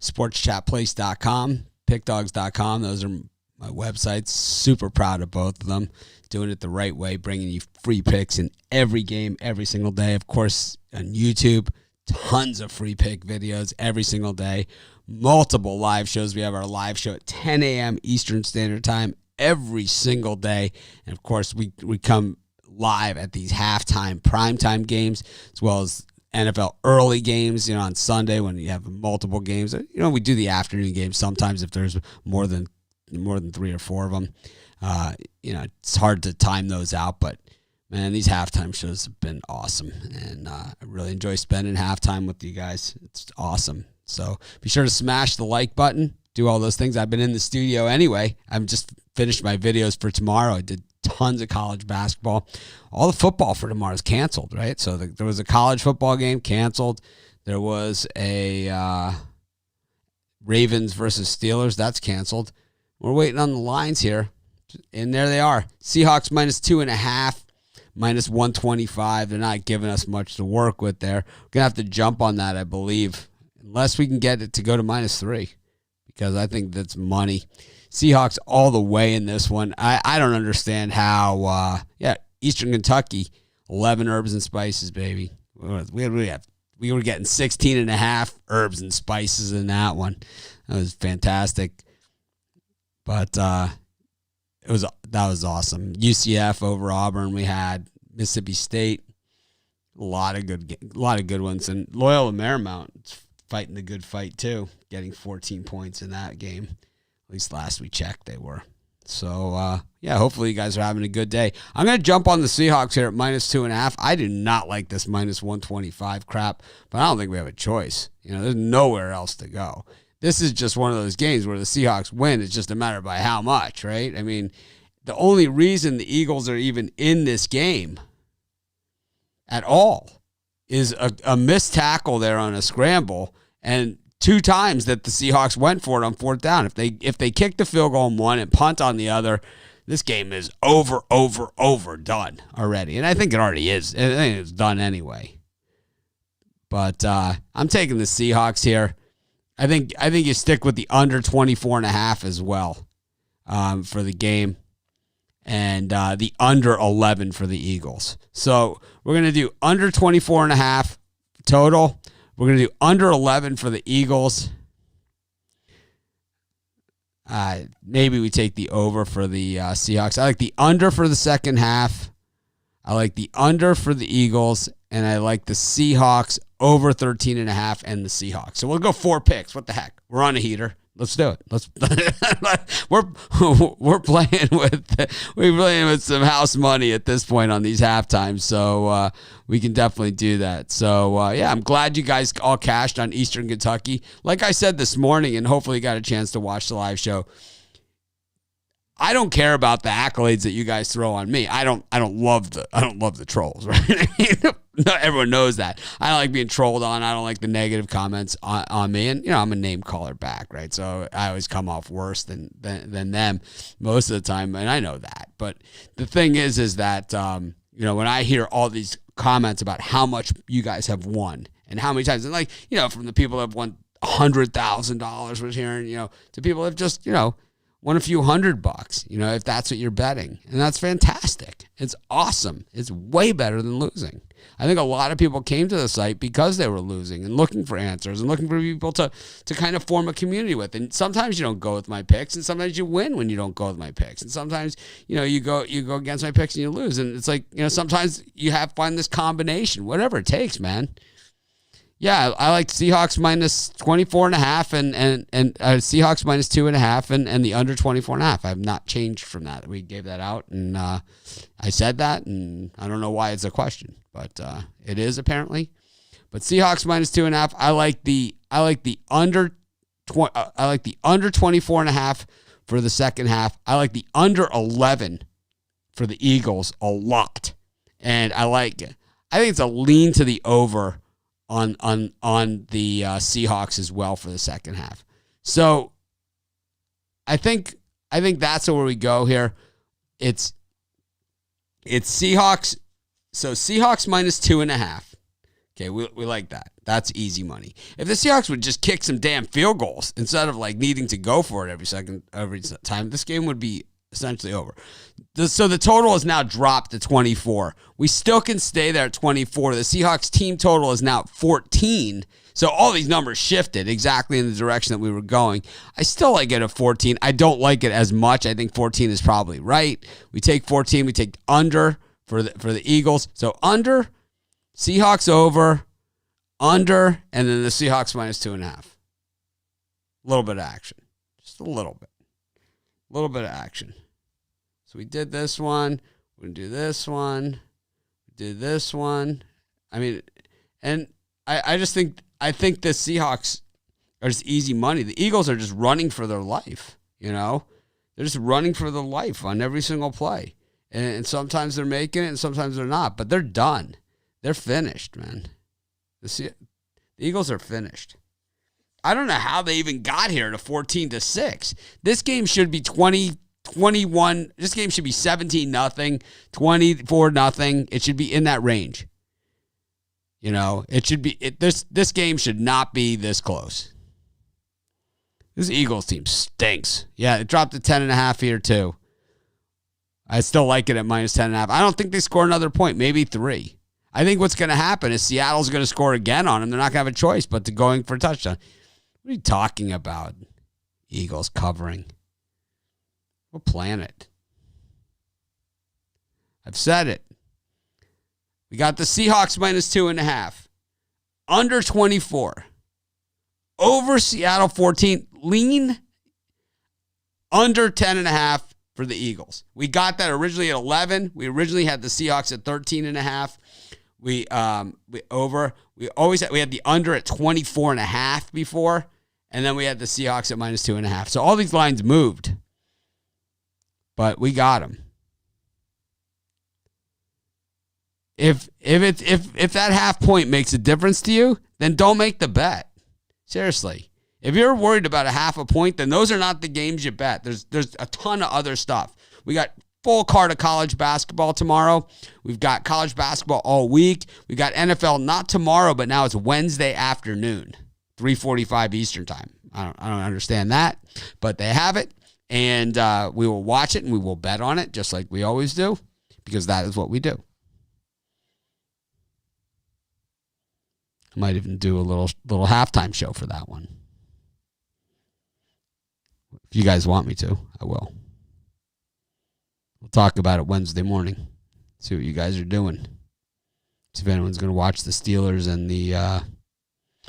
sportschatplace.com, pickdogs.com. Those are my websites. Super proud of both of them. Doing it the right way, bringing you free picks in every game, every single day. Of course, on YouTube, tons of free pick videos every single day. Multiple live shows. We have our live show at 10 a.m. Eastern Standard Time every single day. And, of course, we come live at these halftime, primetime games, as well as NFL early games, on Sunday when you have multiple games. We do the afternoon games sometimes if there's more than 3 or 4 of them. It's hard to time those out, but man, these halftime shows have been awesome, and I really enjoy spending halftime with you guys. It's awesome. So be sure to smash the like button, do all those things. I've been in the studio anyway. I've just finished my videos for tomorrow. I did tons of college basketball. All the football for tomorrow is canceled, right? So there was a college football game canceled. There was a Ravens versus Steelers. That's canceled. We're waiting on the lines here. And there they are. Seahawks -2.5, -125. They're not giving us much to work with there. We're going to have to jump on that, I believe, unless we can get it to go to -3, because I think that's money. Seahawks all the way in this one. I don't understand how, Eastern Kentucky, 11 herbs and spices, baby. We were getting 16.5 herbs and spices in that one. That was fantastic. But that was awesome. UCF over Auburn. We had Mississippi State. A lot of good ones, and Loyola Marymount fighting the good fight too, getting 14 points in that game. At least last we checked, they were. So hopefully you guys are having a good day. I'm gonna jump on the Seahawks here at -2.5. I do not like this -125 crap, but I don't think we have a choice. There's nowhere else to go. This is just one of those games where the Seahawks win. It's just a matter by how much, right? I mean, the only reason the Eagles are even in this game at all is a missed tackle there on a scramble, and 2 times that the Seahawks went for it on 4th down. If they kick the field goal on one and punt on the other, this game is over, done already. And I think it already is. I think it's done anyway. But I'm taking the Seahawks here. I think you stick with the under 24.5 as well for the game, and the under 11 for the Eagles. So we're going to do under 24.5 total. We're going to do under 11 for the Eagles. Maybe we take the over for the Seahawks. I like the under for the second half. I like the under for the Eagles, and I like the Seahawks over 13.5 and the Seahawks. So we'll go 4 picks. What the heck? We're on a heater. Let's do it. We're playing with some house money at this point on these halftimes, so we can definitely do that. So I'm glad you guys all cashed on Eastern Kentucky. Like I said this morning, and hopefully you got a chance to watch the live show. I don't care about the accolades that you guys throw on me. I don't love the trolls, right? Everyone knows that. I don't like being trolled on. I don't like the negative comments on me. And I'm a name caller back, right? So I always come off worse than them most of the time, and I know that. But the thing is that when I hear all these comments about how much you guys have won and how many times, and from the people that have won $100,000, was hearing, to people that have just won a few $100, if that's what you're betting. And that's fantastic. It's awesome. It's way better than losing. I think a lot of people came to the site because they were losing and looking for answers and looking for people to kind of form a community with. And sometimes you don't go with my picks, and sometimes you win when you don't go with my picks. And sometimes, you go against my picks and you lose. And it's like, sometimes you find this combination, whatever it takes, man. Yeah, I like Seahawks -24.5 and Seahawks -2.5 and the under 24.5. I have not changed from that. We gave that out, and I said that, and I don't know why it's a question, but it is apparently. But Seahawks -2.5. I like the under 24.5 for the second half. I like the under 11 for the Eagles a lot, and I think it's a lean to the over on the Seahawks as well for the second half. So I think that's where we go here. It's Seahawks. So Seahawks -2.5. Okay, we like that. That's easy money. If the Seahawks would just kick some damn field goals instead of like needing to go for it every time, this game would be essentially over. So the total is now dropped to 24. We still can stay there at 24. The Seahawks team total is now 14. So all these numbers shifted exactly in the direction that we were going. I still like it at 14. I don't like it as much. I think 14 is probably right. We take 14. We take under for the Eagles. So under, Seahawks over, under, and then the Seahawks minus 2.5. A little bit of action. Just a little bit. A little bit of action. So we did this one. We're going to do this one. We did this one. I mean, and I just think, I think the Seahawks are just easy money. The Eagles are just running for their life, you know? They're just running for their life on every single play. And sometimes they're making it and sometimes they're not. But they're done. They're finished, man. The Eagles are finished. I don't know how they even got here to 14-6. This game should be 20-21. This game should be 17-0, 24-0. It should be in that range. You know, it should be this game should not be this close. This Eagles team stinks. Yeah, it dropped to 10.5 here too. I still like it at minus 10.5. I don't think they score another point, maybe 3. I think what's going to happen is Seattle's going to score again on them. They're not going to have a choice but to going for a touchdown. What are you talking about? Eagles covering. What planet? I've said it. We got the Seahawks minus 2.5. Under 24. Over Seattle 14. Lean under 10.5 for the Eagles. We got that originally at 11. We originally had the Seahawks at 13.5. We had the under at 24.5 before, and then we had the Seahawks at minus 2.5. So all these lines moved, but we got them. If that half point makes a difference to you, then don't make the bet. Seriously. If you're worried about a half a point, then those are not the games you bet. There's a ton of other stuff. We got full card of college basketball tomorrow. We've got college basketball all week. We got NFL not tomorrow, but now it's Wednesday afternoon, 3:45 Eastern time. I don't understand that, but they have it, and we will watch it and we will bet on it just like we always do, because that is what we do. I might even do a little halftime show for that one. If you guys want me to, I will. We'll talk about it Wednesday morning. See what you guys are doing. See if anyone's going to watch the Steelers and the...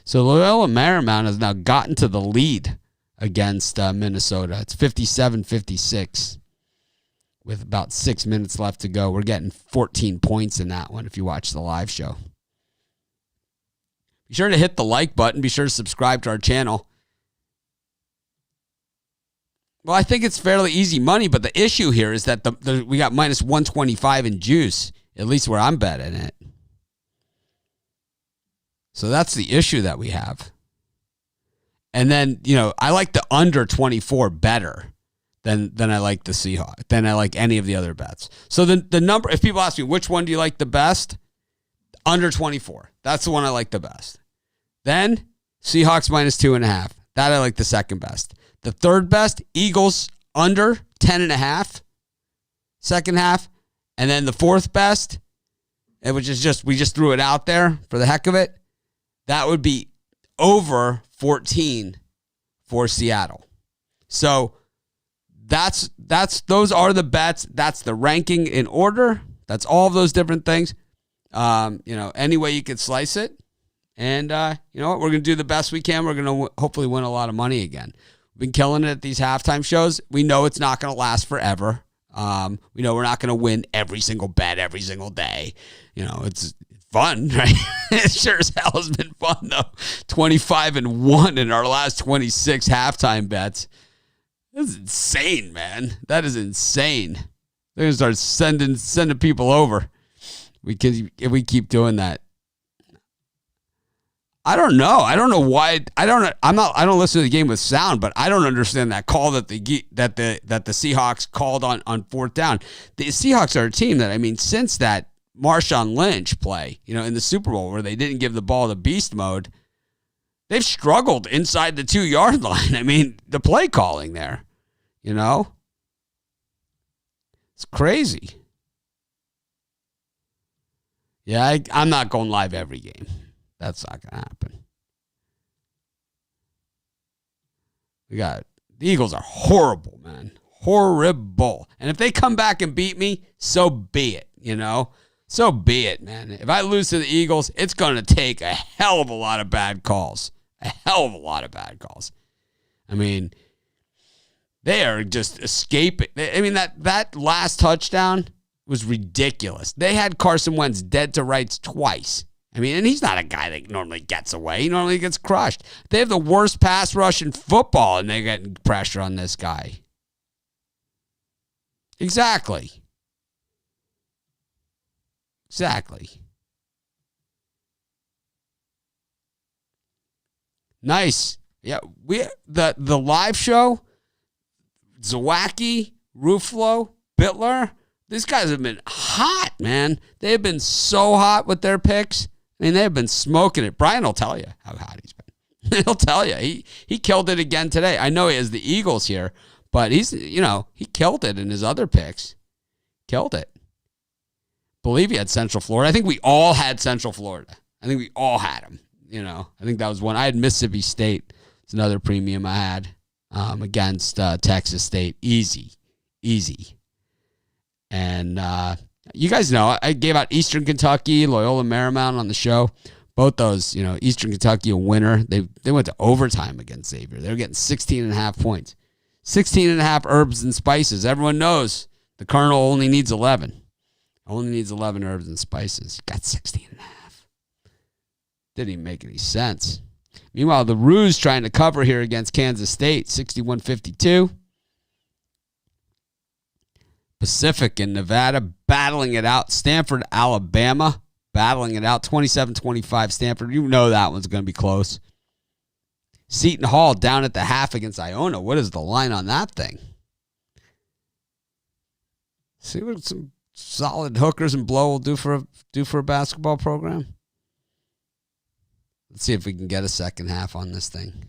So Loyola Marymount has now gotten to the lead against Minnesota. It's 57-56 with about 6 minutes left to go. We're getting 14 points in that one if you watch the live show. Be sure to hit the like button. Be sure to subscribe to our channel. Well, I think it's fairly easy money, but the issue here is that we got minus 125 in juice, at least where I'm betting it. So that's the issue that we have. And then, you know, I like the under 24 better than I like the Seahawks, than I like any of the other bets. So the number, if people ask me, which one do you like the best? Under 24. That's the one I like the best. Then Seahawks minus 2.5. That I like the second best. The third best, Eagles under 10.5. Second half. And then the fourth best, which is just, we just threw it out there for the heck of it. That would be over 14 for Seattle. So those are the bets. That's the ranking in order. That's all of those different things. Any way you could slice it. And you know what? We're going to do the best we can. We're going to hopefully win a lot of money again. We've been killing it at these halftime shows. We know it's not going to last forever. We know we're not going to win every single bet every single day. You know, it's fun, right? It sure as hell has been fun, though. 25-1 in our last 26 halftime bets. That's insane, man. That is insane. They're going to start sending people over. If we keep doing that. I don't know. I don't know why. I don't listen to the game with sound, but I don't understand that call that the Seahawks called on fourth down. The Seahawks are a team that, I mean, since that Marshawn Lynch play, in the Super Bowl where they didn't give the ball to beast mode. They've struggled inside the 2-yard line. I mean, the play calling there, It's crazy. Yeah, I'm not going live every game. That's not going to happen. The Eagles are horrible, man. Horrible. And if they come back and beat me, so be it, So be it, man. If I lose to the Eagles, it's going to take a hell of a lot of bad calls. A hell of a lot of bad calls. I mean, they are just escaping. I mean, that last touchdown was ridiculous. They had Carson Wentz dead to rights twice. I mean, and he's not a guy that normally gets away. He normally gets crushed. They have the worst pass rush in football, and they're getting pressure on this guy. Exactly. Nice. Yeah, the live show, Zawacki, Ruffalo, Bitler, these guys have been hot, man. They have been so hot with their picks. I mean, they have been smoking it. Brian will tell you how hot he's been. He'll tell you. He killed it again today. I know he has the Eagles here, but he killed it in his other picks. Killed it. Believe he had Central Florida. I think we all had Central Florida. I think we all had him. I think that was one. I had Mississippi State. It's another premium I had against Texas State. Easy. And you guys know I gave out Eastern Kentucky, Loyola Marymount on the show. Both those, Eastern Kentucky a winner. They went to overtime against Xavier. They were getting 16.5 points. 16.5 herbs and spices. Everyone knows the Colonel only needs 11. Only needs 11 herbs and spices. Got 16.5. Didn't even make any sense. Meanwhile, the Roos trying to cover here against Kansas State, 61-52. Pacific and Nevada battling it out. Stanford, Alabama battling it out. 27-25 Stanford. You know that one's going to be close. Seton Hall down at the half against Iona. What is the line on that thing? See what some solid hookers and blow will do for a basketball program. Let's see if we can get a second half on this thing.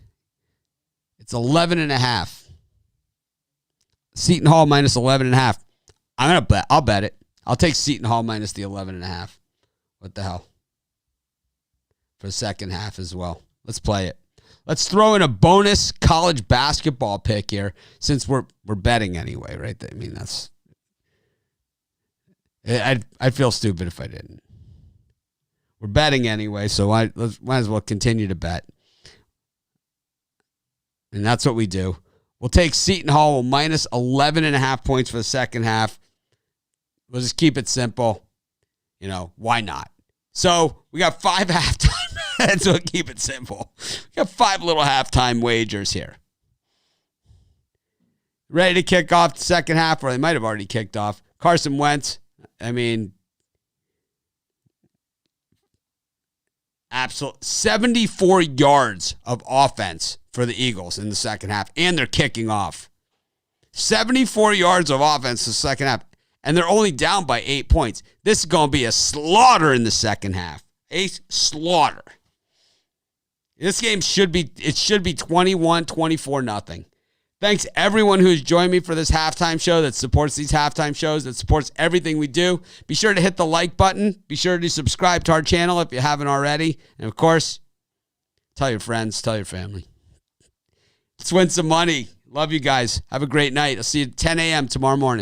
It's 11.5. Seton Hall minus 11.5. I'll bet it. I'll take Seton Hall minus the 11.5. What the hell? For the second half as well. Let's play it. Let's throw in a bonus college basketball pick here, since we're betting anyway, right? I mean, I'd feel stupid if I didn't. We're betting anyway, so might as well continue to bet. And that's what we do. We'll take Seton Hall minus 11.5 points for the second half. We'll just keep it simple. Why not? So we got 5 halftime. So keep it simple. We got 5 little halftime wagers here. Ready to kick off the second half, or they might have already kicked off. Carson Wentz, absolute 74 yards of offense for the Eagles in the second half, and they're kicking off. 74 yards of offense in the second half, and they're only down by 8 points. This is going to be a slaughter in the second half. A slaughter. This game should be 21-24 nothing. Thanks everyone who's joined me for this halftime show, that supports these halftime shows, that supports everything we do. Be sure to hit the like button. Be sure to subscribe to our channel if you haven't already. And of course, tell your friends, tell your family. Let's win some money. Love you guys. Have a great night. I'll see you at 10 a.m. tomorrow morning.